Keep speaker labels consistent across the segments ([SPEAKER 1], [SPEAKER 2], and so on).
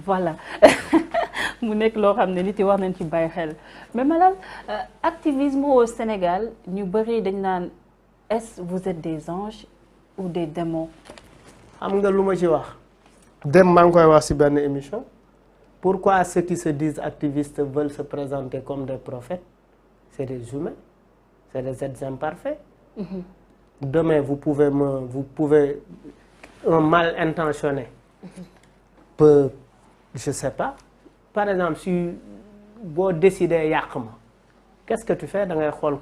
[SPEAKER 1] voilà mu nekk loo xam ne nit yi war nañ ci bàyyi xel mais Malal activisme au Sénégal ñu bëri dañ naan est-ce vous êtes des anges ou des démons.
[SPEAKER 2] xam nga lu ma ci wax. dem maa ngi koy wax ci benn émission. Pourquoi ceux qui se disent activistes veulent se présenter comme des prophètes? C'est des humains, c'est des êtres imparfaits. Demain, vous pouvez, un mal intentionné peut, je sais pas. Par exemple, si vous décidez yàq ma, qu'est-ce que tu fais? Da ngay xool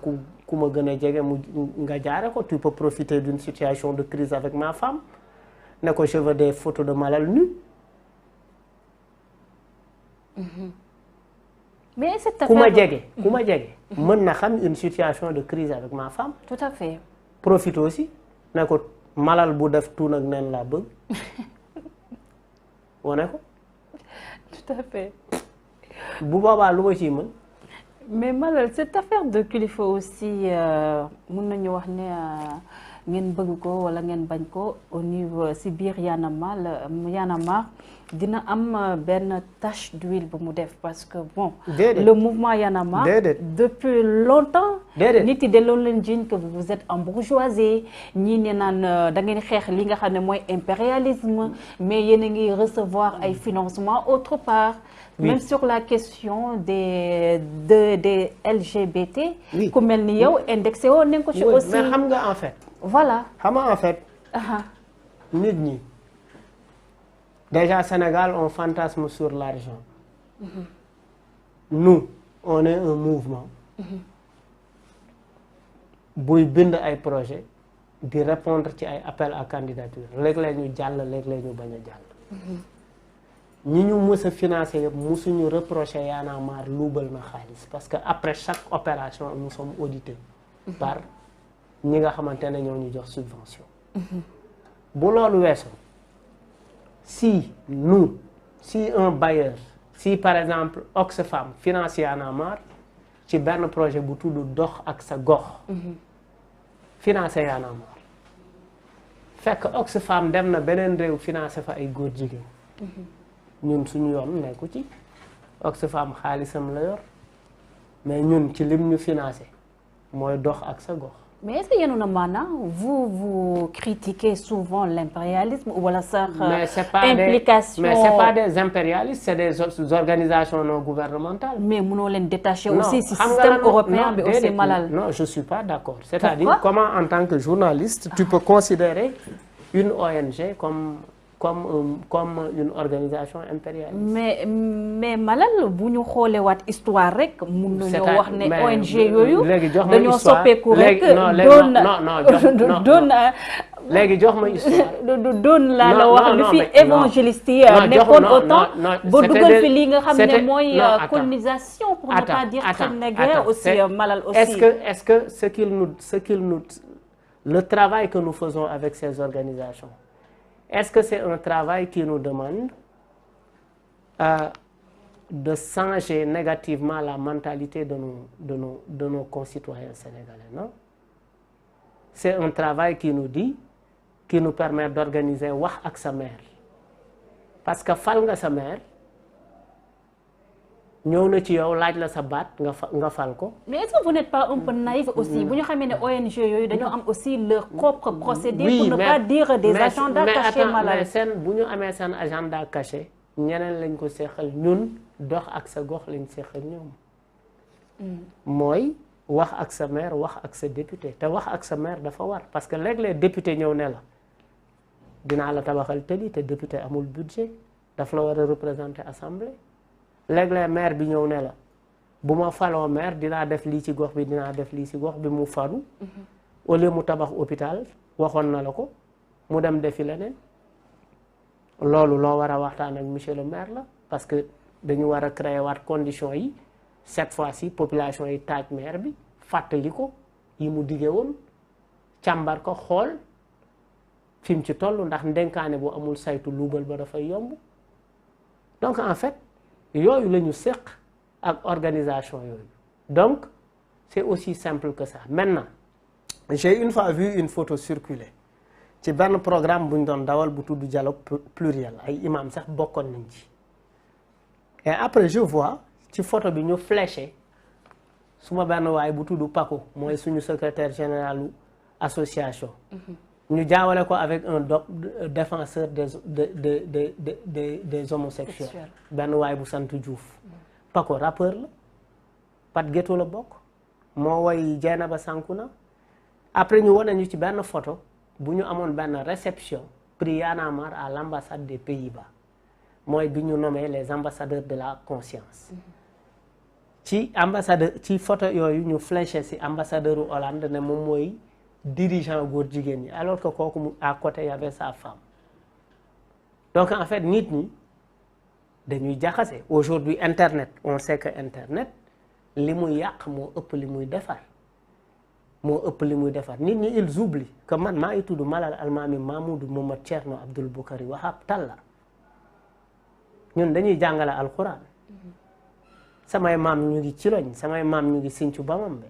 [SPEAKER 2] ku ma gën a jege mu nga jaare ko. Tu peux profiter d'une situation de crise avec ma femme. Ne ko je veux des photos de Malal nu.
[SPEAKER 1] Mais cette affaire
[SPEAKER 2] ku ma jege mën na xam une situation de crise avec ma femme.
[SPEAKER 1] Tout à fait.
[SPEAKER 2] Profite aussi ne ko Malal bu def tuun ak neen laa bëgg wane ko.
[SPEAKER 1] Tout à fait.
[SPEAKER 2] bu boobaa lu ma ciy mën.
[SPEAKER 1] mais Malal cette affaire de kilifa aussi mën nañu wax ne ngeen bëgg ko wala ngeen bañ ko au niveau si biir Y'en a marre dina am benn tache d'huile bu mu def parce que bon. le mouvement Y'en a marre. depuis longtemps. nit yi de loolu leen jiiñ que vous êtes embourgeoisé ñii ne naan da ngeen xeex li nga xam ne mooy impérialisme mais yéen a ngi recevoir ay financements autre part. Oui. Même sur la question des LGBT. Oui. Ku mel ni yow indexé woon nañ ko ci aussi.
[SPEAKER 2] mais xam nga en fait.
[SPEAKER 1] voilà
[SPEAKER 2] xam nga en fait. nit ñi déjà Sénégal on fantasme sur l'argent. Nous on est un mouvement. buy bind ay projet di répondre ci ay appel à candidature léeg-léeg ñu jàll léeg-léeg ñu bañ a jàll. ñi ñu mës a financé yëpp musuñu reproché Y'en a marre luubal na xaalis parce que après chaque opération nous sommes audités par ñi nga xamante ne ñoo ñu jox subvention. bu loolu weesoo si un bailleur si par exemple Oxfam finance Y'en a marre ci benn projet bu tudd dox ak sa gox. financé Y'en a marre fekk Oxfam dem na beneen réew financé fa ay góor jigéen. ñun suñu yoon nekku ci Oxfam xaalisam la yor mais ñun ci lim ñu financé mooy dox ak sa gox.
[SPEAKER 1] mais est-ce que yéen a maanaam vous critiquez souvent l'impérialisme wala sax. implication
[SPEAKER 2] mais c'est pas des impérialistes c'est des organisations non gouvernementales.
[SPEAKER 1] mais mënoo leen détacher aussi si système européen bi aussi Malal.
[SPEAKER 2] non je suis pas d'accord. c'est-à-dire comment en tant que journaliste tu peux considérer une ONG comme une organisation impérialiste.
[SPEAKER 1] mais Malal bu ñu xoolee waat histoire rek mun nañoo wax ne ONG yooyu. dañoo soppeeku rek doon
[SPEAKER 2] léegi jox ma histoire.
[SPEAKER 1] doon laa la wax li fi évangéliste yi nekkoon autant ba dugal fi li nga xam ne mooy colonisation pour ne pas dire traite négrière aussi Malal aussi.
[SPEAKER 2] est-ce que le travail que nous faisons avec ces organisations. Est-ce que c'est un travail qui nous demande de changer négativement la mentalité de nos concitoyens sénégalais, non? C'est un travail qui nous permet d'organiser wax ak sa mère. Parce que fal nga sa mère ñëw na ci yow laaj la sa baat nga fal ko.
[SPEAKER 1] mais est-ce que vous n'êtes pas un peu naïf aussi bu ñu xamee ne ONG yooyu dañoo am aussi leur propre procédé. pour ne pas dire des agendas cachés Malal.
[SPEAKER 2] mais seen bu ñu amee seen agenda caché ñeneen lañ ko seexal ñun dox ak sa gox lañ seexal ñoom. mooy wax ak sa maire wax ak sa député te wax ak sa maire dafa war parce que léeg-léeg député ñëw ne la dinaa la tabaxal tëli te député amul budget daf la war a représenter assemblée. léeg-léeg maire bi ñëw ne la bu ma faloo maire dinaa def lii ci gox bi dinaa def lii ci gox bi mu falu au lieu mu tabax hôpital waxoon na la ko mu dem defi leneen loolu loo war a waxtaan ak monsieur le maire la parce que dañu war a créer waat conditions yi cette fois-ci population yi taaj maire bi fàttali ko yi mu dige woon càmbar ko xool fi mu ci toll ndax ndenkaane bu amul saytu luubal ba dafay yomb donc en fait yooyu la ñu séq ak organisation yooyu donc c'est aussi simple que ça maintenant j'ai une fois vu une photo circuler ci benn programme bu ñu doon dawal bu tudd dialogue pluriel ay imam sax bokkoon nañ ci et après je vois ci photo bi ñu fléché suma benn waay bu tudd Paco mooy suñu secrétaire général association. ñu jaawale ko avec un défenseur des homosexuels. benn waay bu sant Diouf. Paco rappeur la Pat Ghetto la bokk moo woy Dieynaba Sankuna après ñu wane ñu ci benn photo bu ñu amoon benn réception prix Y'en a marre à l'ambassade des Pays-Bas mooy bi ñu nommé les ambassadeurs de la conscience. ci ambassadeur ci photo yooyu ñu fléché ci ambassadeur u Hollande ne moom mooy dirigeant góor jigéen ñi alors que kooku mu à côté y avait sa femme donc en fait nit ñi dañuy jaxase aujourd'hui internet on sait que internet li muy yàq moo ëpp li muy defar nit ñi ils oublient que man maa ngi tudd Malal Almami Mamoudou Momad Thierno Abdoul Boukari Wahab Talla ñun dañuy jàngale alquran samay maam ñu ngi ci loñ samay maam ñu ngi Sinthiou Bamambé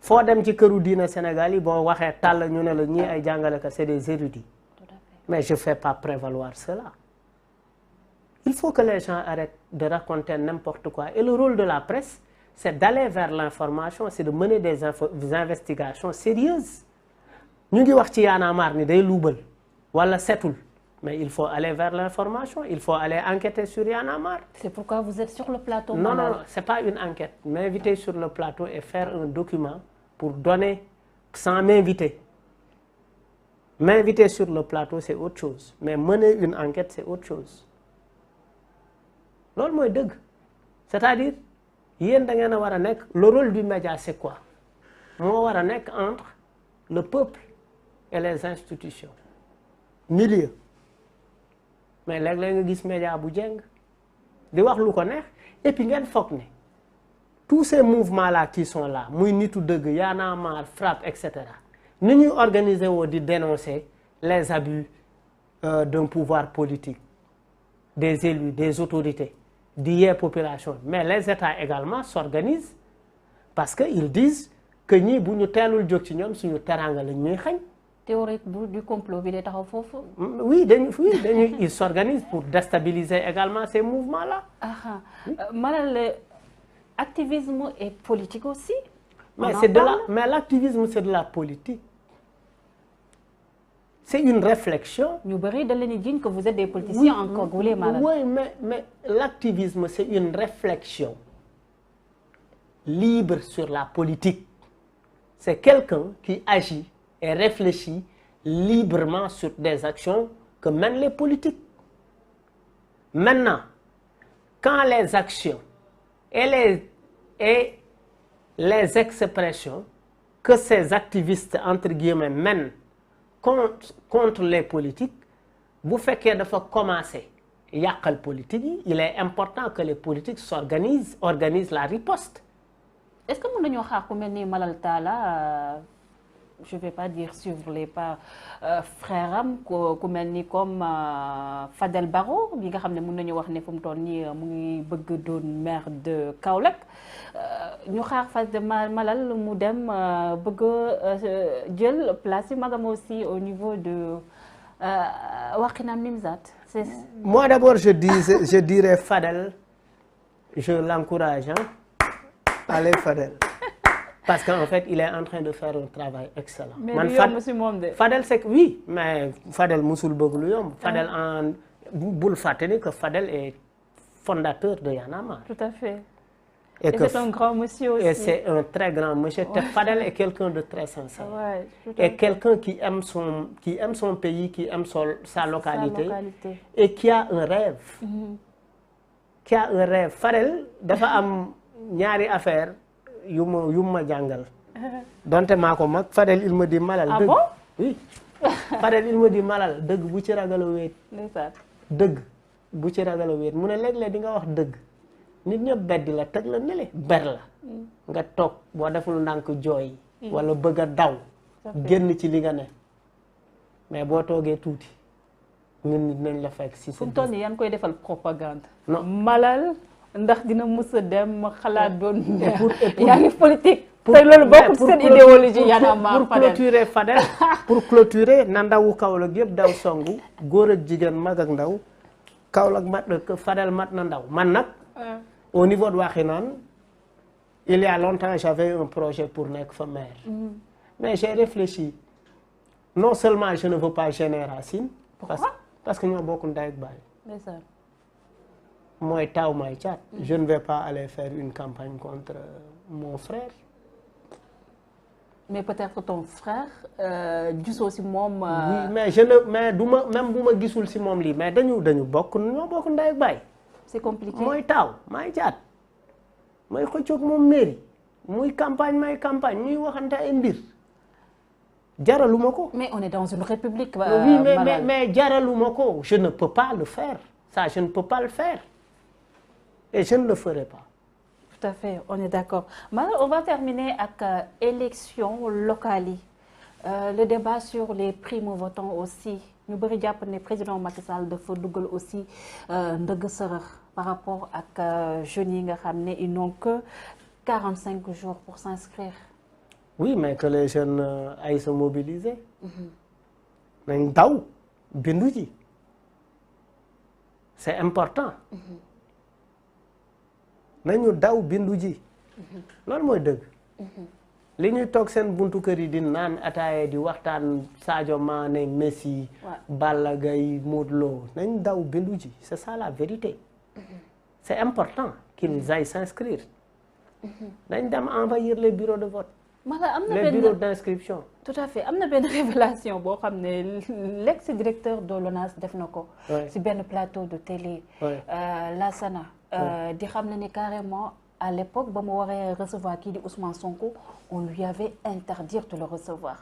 [SPEAKER 2] foo dem ci këru diina Sénégal yi boo waxee Talla ñu ne la ñii ay jàngalekat c'est des érudits mais je fais pas prévaloir cela il faut que les gens arrêtent de raconter n'importe quoi et le rôle de la presse c'est d'aller vers l'information c'est de mener des investigations sérieuses ñu ngi wax ci Y'en a marre ni day luubal wala setul mais il faut aller vers l'information il faut aller enquêter sur Y'en a marre.
[SPEAKER 1] C'est pourquoi vous êtes sur le plateau.
[SPEAKER 2] Non, c'est pas une enquête. M'inviter sur le plateau et faire un document pour donner sans m'inviter. M'inviter sur le plateau, c'est autre chose. Mais mener une enquête, c'est autre chose. loolu mooy dëgg c'est-à-dire yéen da ngeen a war a nekk le rôle du média c'est quoi moo war a nekk entre le peuple et les institutions milieu mais léeg-léeg nga gis média bu jeng di wax lu ko neex et puis ngeen foog ne tous ces mouvements là qui sont là muy nitu dëgg Y'en a marre FRAPP et cetera ni ñuy organiser woo di dénoncer les abus d'un pouvoir politique des élus des autorités di yee population mais les États également s'organisent parce que ils disent que ñii bu ñu teelul jóg ci ñoom suñu teraanga lañ ñuy xañ.
[SPEAKER 1] théorie du complot bi day taxaw foofu.
[SPEAKER 2] oui ils s'organisent pour déstabiliser également ces mouvements là.
[SPEAKER 1] Malal activisme et politique aussi.
[SPEAKER 2] mais l'activisme c'est de la politique. C'est une réflexion.
[SPEAKER 1] ñu bëri da leen di jiiñ que vous êtes des politiciens encagoulés Malal.
[SPEAKER 2] Oui, mais l'activisme c'est une réflexion libre sur la politique. C'est quelqu'un qui agit et réfléchit librement sur des actions que mènent les politiques. Maintenant, quand les actions et les expressions que ces activistes entre guillemets mènent contre les politiques bu fekkee dafa commencer yàqal politique yi il est important que les politiques organisent la riposte.
[SPEAKER 1] Est-ce que mën nañoo xaar ku mel ni Malal Talla je vais pas dire suivre les pas frère am ku mel ni comme Fadel Barro bi nga xam ne mën nañu wax ne fu mu toll nii mu ngi bëgg doon maire de Kaolack ñu xaar Fadel Malal mu dem bëgg jël place yi magam aussi au niveau de Wakhinane Nimzatt.
[SPEAKER 2] Moi d'abord je dirais Fadel je l'encourage allez Fadel. Parce qu'en fait il est en train de faire un travail excellent.
[SPEAKER 1] mais
[SPEAKER 2] Fadel c'est que oui mais Fadel musul bëgg lu yomb. Fadel bul fàtte ni que Fadel est fondateur de Y'en a marre.
[SPEAKER 1] Tout à fait.
[SPEAKER 2] Et
[SPEAKER 1] c'est un grand monsieur aussi.
[SPEAKER 2] Et c'est un très grand monsieur. Ouais. Fadel est quelqu'un de très sincère.
[SPEAKER 1] Ouais,
[SPEAKER 2] et quelqu'un qui aime son pays, qui aime sa localité. Et qui a un rêve. Qui a un rêve. Fadel dafa am ñaari affaire yu ma jàngal. donte maa ko mag Fadel il me dit Malal.
[SPEAKER 1] Ah bon?
[SPEAKER 2] Oui. Fadel il me dit Malal dëgg bu ci ragal a wéet. dëgg bu ci ragal a wéet mu ne léeg-léeg di nga wax dëgg. nit ñëpp beddi la teg la nele ber la nga toog boo deful ndànk jooy wala bëgg a daw génn ci li nga ne mais boo toogee tuuti ñun nit nañ la fekk si sa
[SPEAKER 1] fu toll nii yan koy defal propagande non Malal ndax dina mës a dem xalaat doon yaa ngi politique te loolu bokk seen idéologie Y'en a marre
[SPEAKER 2] pour clôturer Fadel pour clôturer na ndawu Kaolack yëpp daw songu góor ak jigéen mag ak ndaw Kaolack mat na Fadel mat na ndaw man nag au niveau de Wakhinane il y a longtemps j'avais un projet pour nekk fa maire mais j'ai réfléchi non seulement je ne veux pas gêner Racine parce que ñoo bokk ndey ak baay mooy taw may caat je ne vais pas aller faire une campagne contre mon frère
[SPEAKER 1] mais peut-être ton frère gisoo si moom.
[SPEAKER 2] oui mais je ne mais du ma même bu ma gisul si moom lii mais dañu bokk ñoo bokk ndey ak baay.
[SPEAKER 1] c'est compliqué
[SPEAKER 2] mooy taaw may jaat may xëccoog moom mairie muy campagne may campagne ñuy waxante ay mbir jaraluma ko.
[SPEAKER 1] mais on est dans une république.
[SPEAKER 2] oui mais jaraluma ko je ne peux pas le faire ça je ne peux pas le faire et je ne le ferai pas.
[SPEAKER 1] Tout à fait, on est d'accord. Maintenant, on va terminer avec élection locale. Le débat sur les primo-votants aussi. Nous avons dit que le président Macky Sall dafa dugal aussi ndëgg sërëx par rapport ak jeunes yi nga xam ne ils n'ont que 45 jours pour s'inscrire.
[SPEAKER 2] Oui, mais que les jeunes aillent se mobiliser. nañ daw bindu ji. C'est important. nañu daw bindu ji loolu mooy dëgg li ñuy toog seen buntu kër yi di naan ataaya di waxtaan Sadio Mané Messi Balla Gaye Modou Lo nañ daw bindu ji c'est ça la vérité c'est important qu'ils aillent s'inscrire nañ dem envahir les bureaux de vote les bureaux d'inscription.
[SPEAKER 1] Tout à fait am na benn révélation boo xam ne l'ex-directeur de l'ONAS def na ko ci benn plateau de télé Lassana di xam ne ni carrément à l'époque ba mu waree recevoir kii di Ousmane Sonko on lui avait interdit de le recevoir.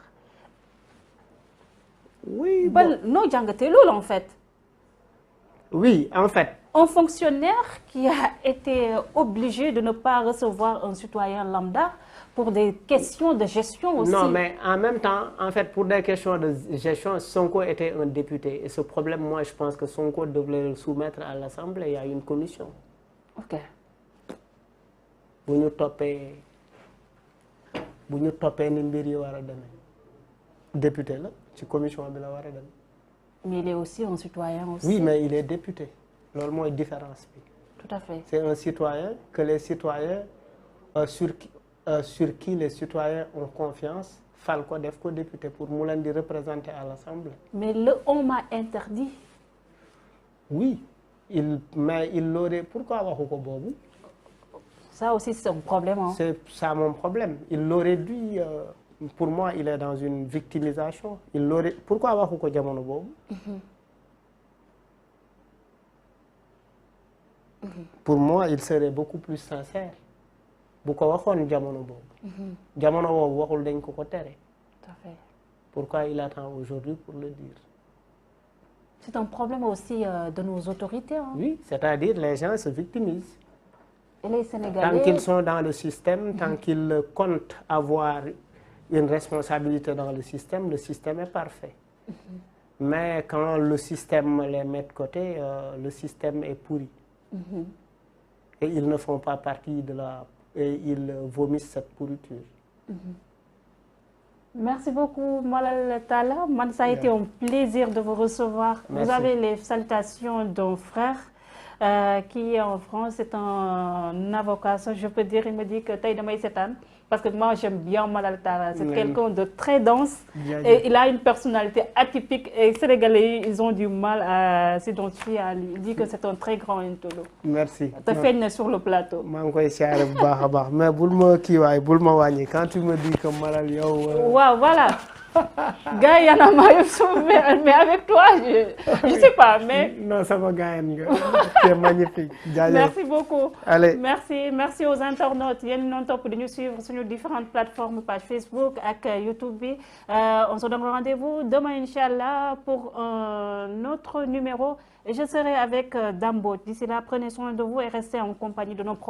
[SPEAKER 2] oui
[SPEAKER 1] ba noo jàngatee loolu en fait.
[SPEAKER 2] oui en fait.
[SPEAKER 1] un fonctionnaire qui a été obligé de ne pas recevoir un citoyen lambda pour des questions de gestion aussi.
[SPEAKER 2] Non, mais en même temps, en fait, pour des questions de gestion, Sonko était un député. Et ce problème, moi, je pense que Sonko devrait le soumettre à l'Assemblée. Il y a une commission.
[SPEAKER 1] Ok.
[SPEAKER 2] bu ñu toppee ni mbir yi war a demee député la ci commission bi la war a dem.
[SPEAKER 1] mais il est aussi un citoyen aussi.
[SPEAKER 2] Oui, mais il est député. loolu mooy différence bi.
[SPEAKER 1] Tout à fait.
[SPEAKER 2] C'est un citoyen que les citoyens sur qui les citoyens ont confiance fal ko def ko député pour mu leen di représenter à l'Assemblée.
[SPEAKER 1] Mais on m'a interdit.
[SPEAKER 2] Oui, mais il l'aurait. Pourquoi waxu ko boobu?
[SPEAKER 1] Ça aussi c'est un problème. Hein?
[SPEAKER 2] C'est ça mon problème. Il l'aurait dû. Pour moi, il est dans une victimisation. Il l'aurait. Pourquoi waxu ko jamono boobu? Pour moi, il serait beaucoup plus sincère. bu ko waxoon jamono boobu. jamono boobu waxul dañ ko tere.
[SPEAKER 1] Tout à fait.
[SPEAKER 2] Pourquoi il attend aujourd'hui pour le dire?
[SPEAKER 1] C'est un problème aussi de nos autorités. Hein?
[SPEAKER 2] Oui, c'est-à-dire les gens se victimisent.
[SPEAKER 1] Et les Sénégalais.
[SPEAKER 2] Tant qu'ils sont dans le système, tant qu'ils comptent avoir une responsabilité dans le système est parfait. Mais quand le système les met de côté, le système est pourri. Et ils ne font pas partie de la... Et ils vomissent cette pourriture.
[SPEAKER 1] Merci beaucoup, Malal Talla. Ça a été un plaisir de vous recevoir. Merci. Vous avez les salutations d'un frère qui est en France. C'est un avocat. Je peux dire, il me dit que Taïda Maïsetan. Parce que moi, j'aime bien Malal Talla. C'est quelqu'un de très dense. Et il a une personnalité atypique. Et les Sénégalais, ils ont du mal à s'identifier à lui. Il dit que c'est un très grand intolo.
[SPEAKER 2] Merci.
[SPEAKER 1] Tu fais sur le plateau.
[SPEAKER 2] Mais quand tu me dis que Malal,
[SPEAKER 1] wow, voilà. Gars, il y en a marre, mais avec toi, je sais pas, mais...
[SPEAKER 2] Non, ça va gagner. C'est magnifique.
[SPEAKER 1] Merci beaucoup.
[SPEAKER 2] Allez.
[SPEAKER 1] Merci aux internautes. Il y a une top de nous suivre sur nos différentes plateformes, page Facebook et YouTube. On se donne rendez-vous demain, Inch'Allah, pour un autre numéro. Et je serai avec Dambo. D'ici là, prenez soin de vous et restez en compagnie de nos programmes.